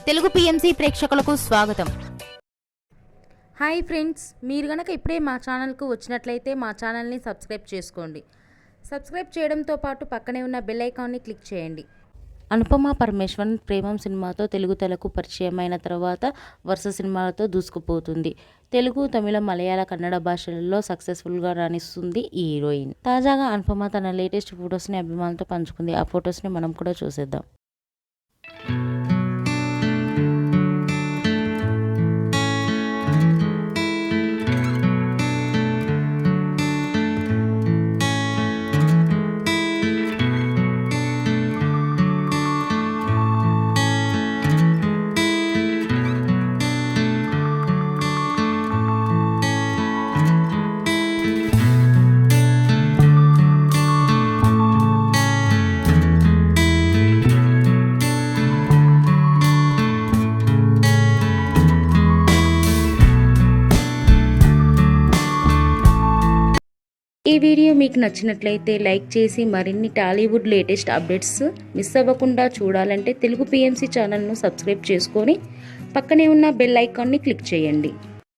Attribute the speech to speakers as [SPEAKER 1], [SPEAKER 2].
[SPEAKER 1] Telugu PMC ప్రేక్షకులకు స్వాగతం.
[SPEAKER 2] Hi friends, మీరు గనక ఇప్పుడే మా ఛానల్కు వచ్చినట్లయితే మా ఛానల్ని సబ్స్క్రైబ్ చేసుకోండి. సబ్స్క్రైబ్ చేయడంతో పాటు పక్కనే ఉన్న బెల్ ఐకాన్ని క్లిక్ చేయండి.
[SPEAKER 3] అనుపమ పరమేశ్వరన్ ప్రేమం సినిమాతో తెలుగు తెరకు పరిచయమైన తర్వాత వరుస సినిమాలతో దూసుకుపోతుంది. తెలుగు, తమిళ, మలయాళ, కన్నడ భాషలలో సక్సెస్ఫుల్గా రాణిస్తుంది ఈ హీరోయిన్. తాజాగా అనుపమ తన లేటెస్ట్ ఫొటోస్ని అభిమానులతో పంచుకుంది. ఆ ఫొటోస్ని మనం కూడా చూసేద్దాం. ఈ వీడియో మీకు నచ్చినట్లయితే లైక్ చేసి మరిన్ని టాలీవుడ్ లేటెస్ట్ అప్డేట్స్ మిస్ అవ్వకుండా చూడాలంటే తెలుగు పిఎంసి ఛానల్ను సబ్స్క్రైబ్ చేసుకొని పక్కనే ఉన్న బెల్ ఐకాన్ని క్లిక్ చేయండి.